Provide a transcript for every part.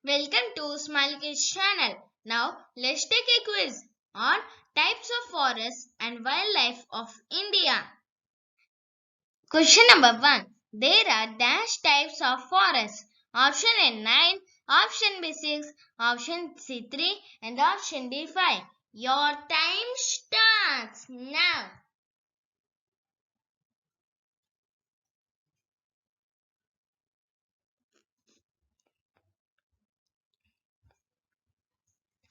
Welcome to Smile Kids channel. Now let's take a quiz on types of forests and wildlife of India. Question number 1. There are dash types of forests. Option A 9, option B 6, option C 3 and option D 5. Your time starts now.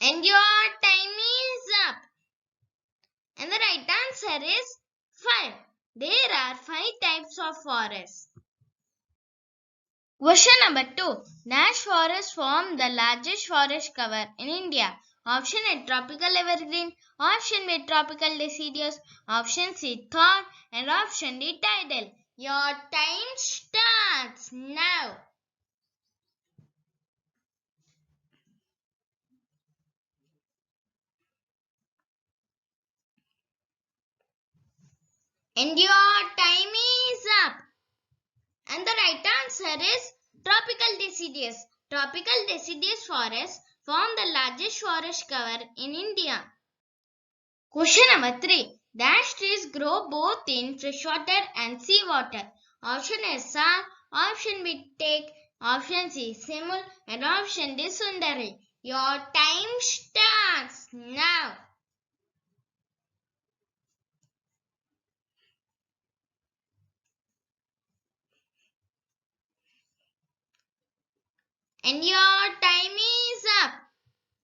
And your time is up. And the right answer is 5. There are 5 types of forests. Question number 2. Dash forests form the largest forest cover in India. Option A tropical evergreen, option B tropical deciduous, option C thorn and option D tidal. Your time starts now. And your time is up. And the right answer is tropical deciduous. Tropical deciduous forests form the largest forest cover in India. Question number 3. Dash trees grow both in freshwater and seawater. Option A Sal, option B Teak, option C Simul and option D Sundari. Your time starts now. And your time is up.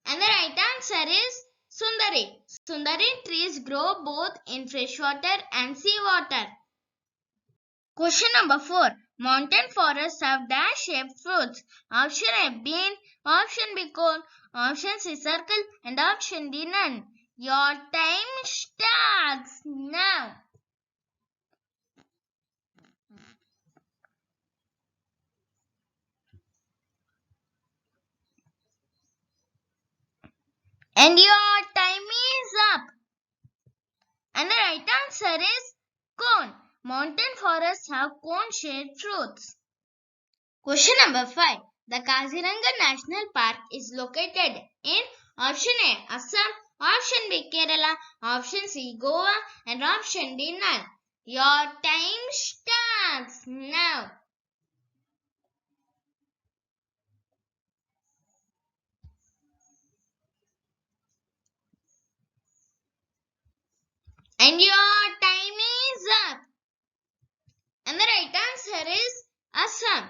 And the right answer is Sundari. Sundari trees grow both in freshwater and seawater. Question number 4. Mountain forests have dash-shaped fruits. Option A bean, option B cone, option C circle and option D none. Your time starts now. And your time is up. And the right answer is cone. Mountain forests have cone-shaped fruits. Question number 5. The Kaziranga National Park is located in option A Assam, option B Kerala, option C Goa and option D none. Your time starts now. And your time is up. And the right answer is Assam.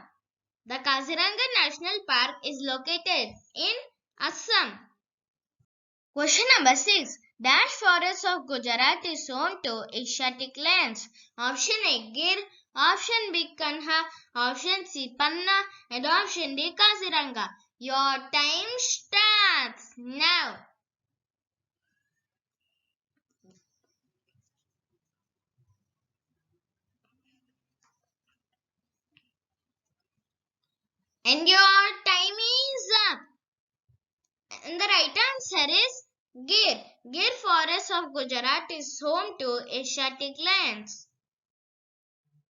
The Kaziranga National Park is located in Assam. Question number 6. Dash forest of Gujarat is home to Asiatic lions. Option A Gir, option B Kanha, option C Panna and option D Kaziranga. Your time starts now. And your time is up. And the right answer is Gir. Gir forest of Gujarat is home to Asiatic lions.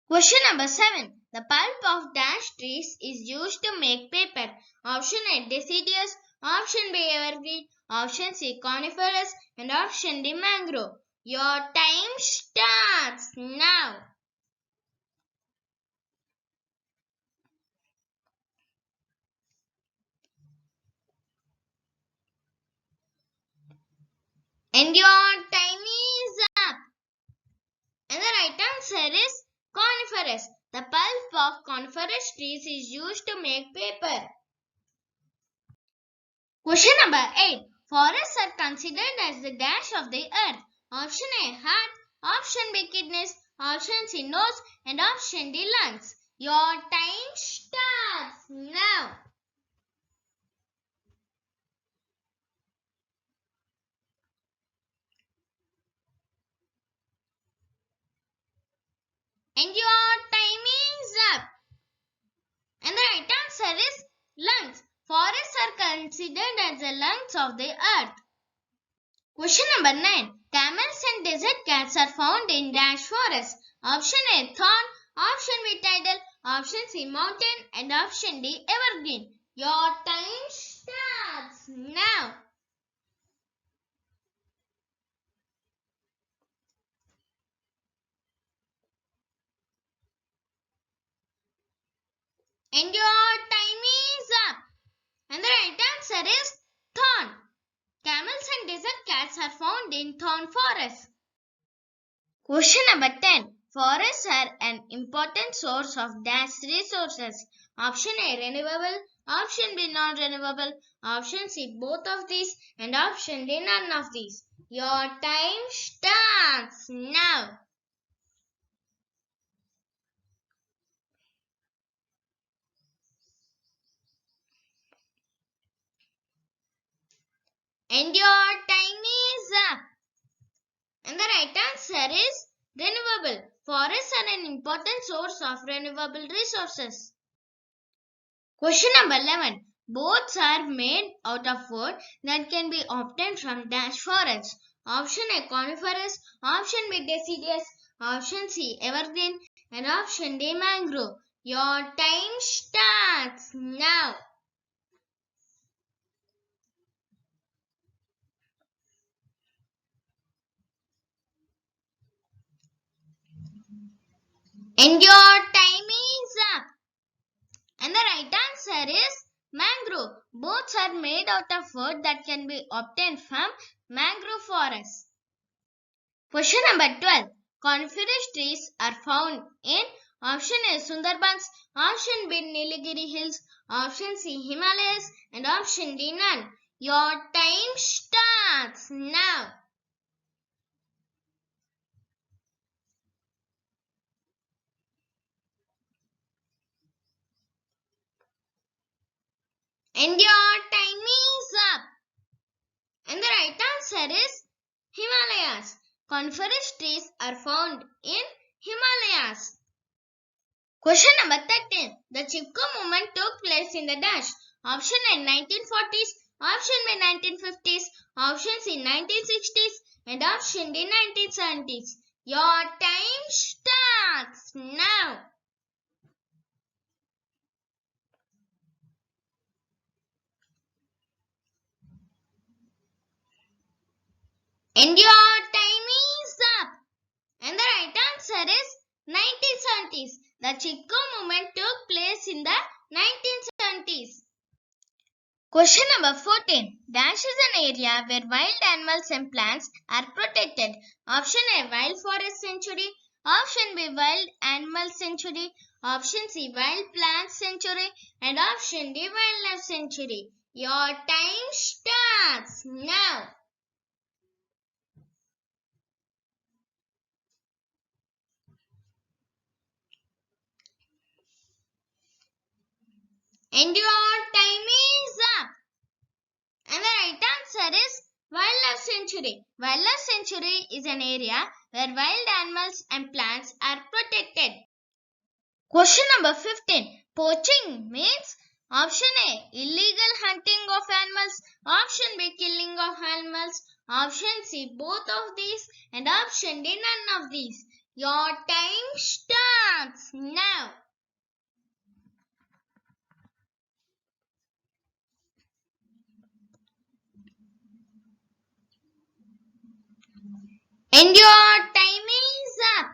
Question number 7. The pulp of dash trees is used to make paper. Option A deciduous, option B evergreen, option C coniferous and option D mangrove. Your time starts now. And your time is up. And the right answer is coniferous. The pulp of coniferous trees is used to make paper. Question number 8. Forests are considered as the dash of the earth. Option A heart, option B kidneys, option C nose and option D lungs. Your time starts now. And your time is up. And the right answer is lungs. Forests are considered as the lungs of the earth. Question number 9. Camels and desert cats are found in dash forest. Option A thorn, option B tidal, option C mountain and option D evergreen. Your time starts now. And your time is up. And the right answer is thorn. Camels and desert cats are found in thorn forests. Question number 10. Forests are an important source of dash resources. Option A renewable, option B non-renewable, option C both of these, and option D none of these. Your time starts now. And your time is up. And the right answer is renewable. Forests are an important source of renewable resources. Question number 11. Boats are made out of wood that can be obtained from dash forests. Option A coniferous, option B deciduous, option C evergreen, and option D mangrove. Your time starts now. And your time is up. And the right answer is mangrove. Boats are made out of wood that can be obtained from mangrove forests. Question number 12. Coniferous trees are found in option A Sundarbans, option B Nilgiri Hills, option C Himalayas, and option D none. Your time starts now. And your time is up. And the right answer is Himalayas. Coniferous trees are found in Himalayas. Question number 13. The Chipko movement took place in the dash. Option A 1940s, option B 1950s, option C 1960s, and option D 1970s. Your time starts now. And your time is up. And the right answer is 1970s. The Chipko movement took place in the 1970s. Question number 14. Dash is an area where wild animals and plants are protected. Option A Wild Forest Sanctuary, option B Wild Animal Sanctuary, option C Wild Plant Sanctuary, and option D Wildlife Sanctuary. Your time starts now. And your time is up. And the right answer is Wildlife Sanctuary. Wildlife Sanctuary is an area where wild animals and plants are protected. Question number 15. Poaching means option A illegal hunting of animals, option B killing of animals, option C both of these, and option D none of these. Your time starts now. And your time is up.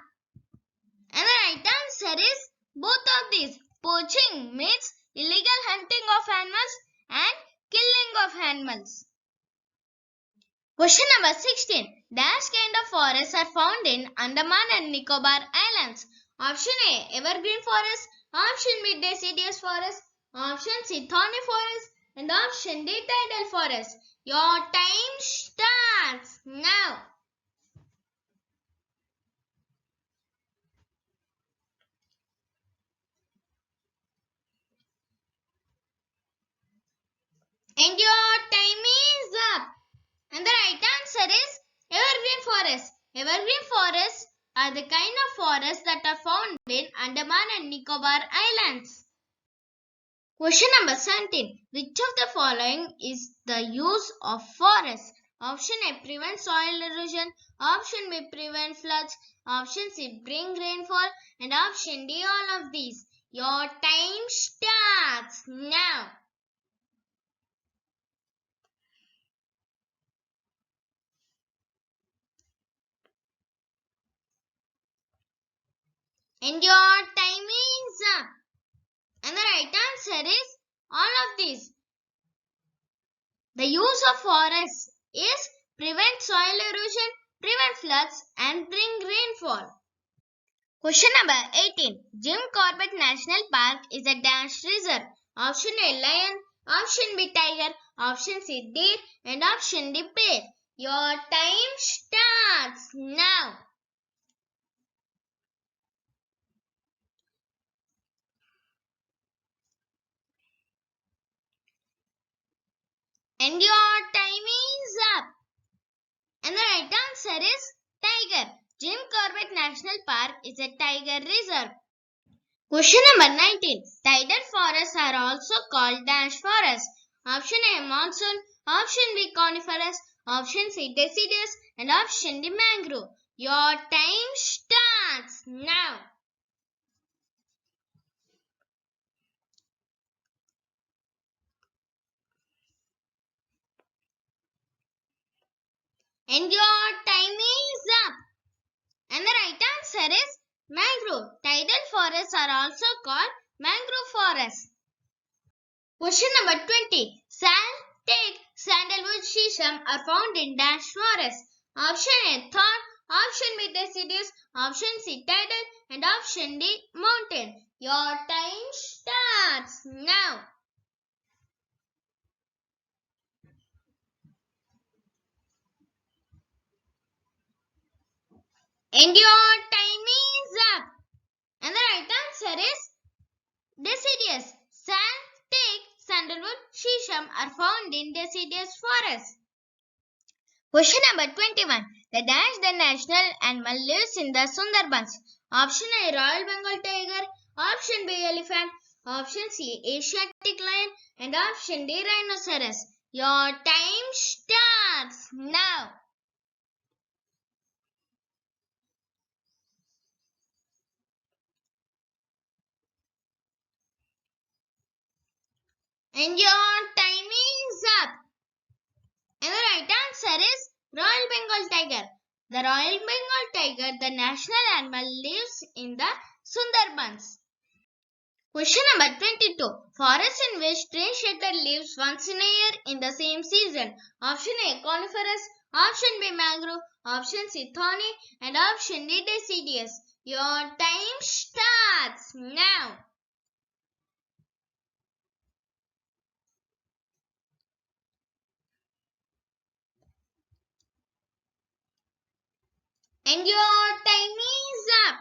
And the right answer is both of these. Poaching means illegal hunting of animals and killing of animals. Question number 16. Dash kind of forests are found in Andaman and Nicobar Islands. Option A evergreen forest, option B deciduous forest, option C thorny forest, and option D tidal forest. Your time starts now. And your time is up. And the right answer is evergreen forest. Evergreen forests are the kind of forests that are found in Andaman and Nicobar Islands. Question number 17. Which of the following is the use of forests? Option A prevent soil erosion, option B prevent floods, option C bring rainfall, and option D all of these. Your time starts now. And your time is up. And the right answer is all of these. The use of forests is prevent soil erosion, prevent floods, and bring rainfall. Question number 18. Jim Corbett National Park is a dash reserve. Option A lion, option B tiger, option C deer, and option D bear. Your time starts now. And your time is up. And the right answer is tiger. Jim Corbett National Park is a tiger reserve. Question number 19. Tidal forests are also called dash forests. Option A monsoon, option B coniferous, option C deciduous, and option D mangrove. Your time starts now. And your time is up. And the right answer is mangrove. Tidal forests are also called mangrove forests. Question number 20. Sal, teak, sandalwood, shisham are found in dash forest. Option A thorn, option B deciduous, option C tidal, and option D mountain. Your time starts now. And your time is up. And the right answer is deciduous. Sal, teak, sandalwood, shisham are found in deciduous forest. Question number 21. The national animal lives in the Sundarbans. Option A Royal Bengal tiger, option B elephant, option C Asiatic lion, and option D rhinoceros. Your time starts now. And your time is up. And the right answer is Royal Bengal tiger. The Royal Bengal tiger, the national animal, lives in the Sundarbans. Question number 22. Forest in which tree shaker lives once in a year in the same season. Option A coniferous, option B mangrove, option C thorny, and option D deciduous. Your time starts now. And your time is up.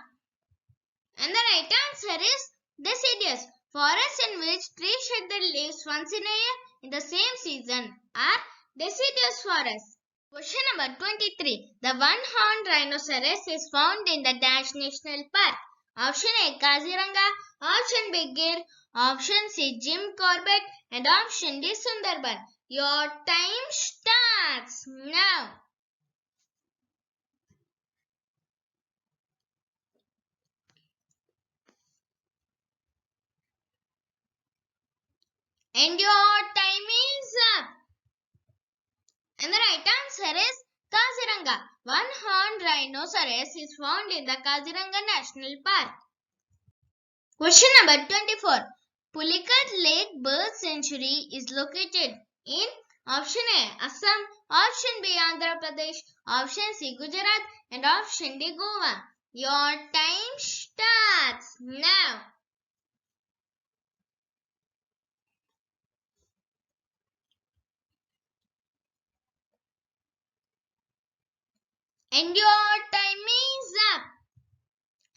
And the right answer is deciduous. Forests in which tree shaker lives once in a year in the same season are deciduous forests. Question number 23. The one-horned rhinoceros is found in the Dash National Park. Option A Kaziranga, option B Gir, option C Jim Corbett, and option D Sundarban. Your time starts now. And your time is up. And the right answer is Kaziranga. One-horned rhinoceros is found in the Kaziranga National Park. Question number 24. Pulicat Lake Bird Sanctuary is located in option A Assam, option B Andhra Pradesh, option C Gujarat, and option D Goa. Your time starts now. And your time is up.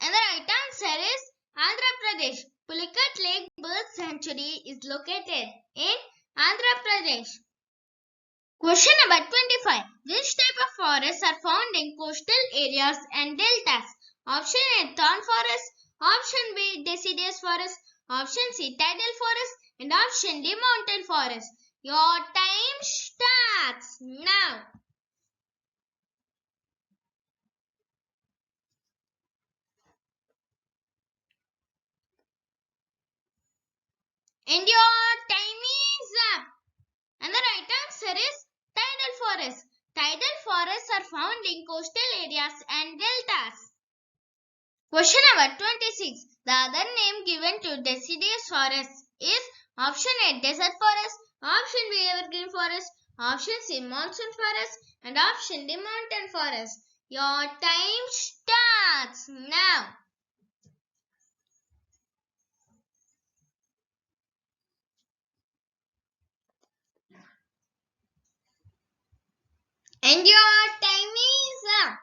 And the right answer is Andhra Pradesh. Pulicat Lake Bird Sanctuary is located in Andhra Pradesh. Question number 25. Which type of forests are found in coastal areas and deltas? Option A thorn forest, option B deciduous forest, option C tidal forest, and option D mountain forest. Your time starts now. And your time is up. And the right answer is tidal forest. Tidal forests are found in coastal areas and deltas. Question number 26. The other name given to deciduous forest is option A desert forest, option B evergreen forest, option C monsoon forest, and option D mountain forest. Your time starts now. And your time is up.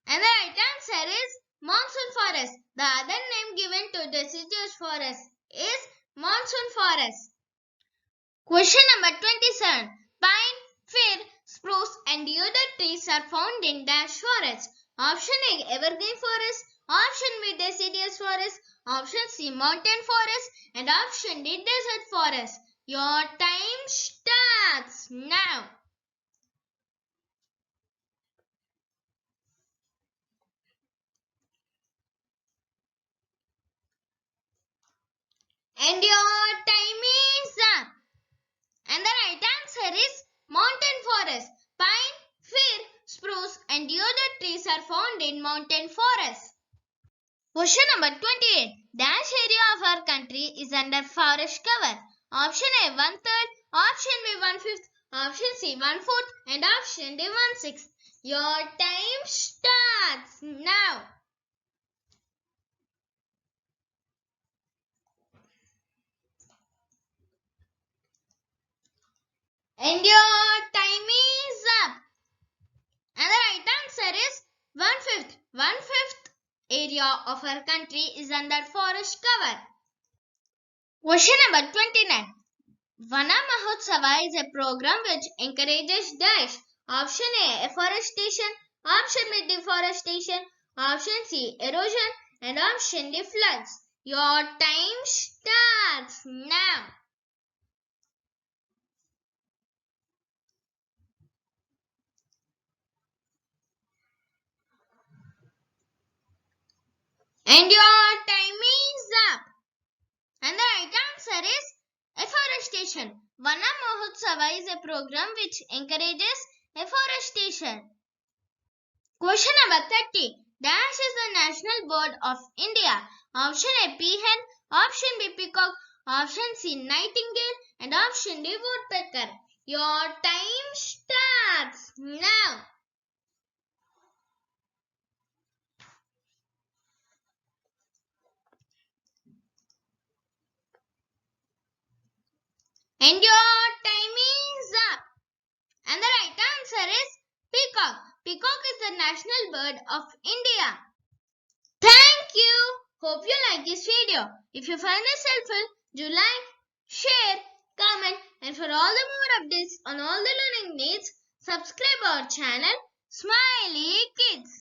And the right answer is monsoon forest. The other name given to deciduous forest is monsoon forest. Question number 27. Pine, fir, spruce and deodar trees are found in dash forest. Option A evergreen forest, option B deciduous forest, option C mountain forest and option D desert forest. Your time starts now. And your time is up. And the right answer is mountain forest. Pine, fir, spruce and deodar trees are found in mountain forest. Question number 28. Dash area of our country is under forest cover. Option A 1/3, option B 1/5, option C 1/4 and option D 1/6. Your time starts now. And your time is up. And the right answer is 1/5. 1/5 area of our country is under forest cover. Question number 29. Vana Mahotsava is a program which encourages dash. Option A afforestation, option B deforestation, option C erosion and option D floods. Your time starts now. And your time is up. And the right answer is afforestation. Vana Mahotsava is a program which encourages afforestation. Question number 30. Dash is the national bird of India. Option A peahen, option B peacock, option C nightingale and option D woodpecker. Your time starts now. And your time is up. And the right answer is peacock. Peacock is the national bird of India. Thank you. Hope you like this video. If you find this helpful, do like, share, comment and for all the more updates on all the learning needs, subscribe our channel Smiley Kids.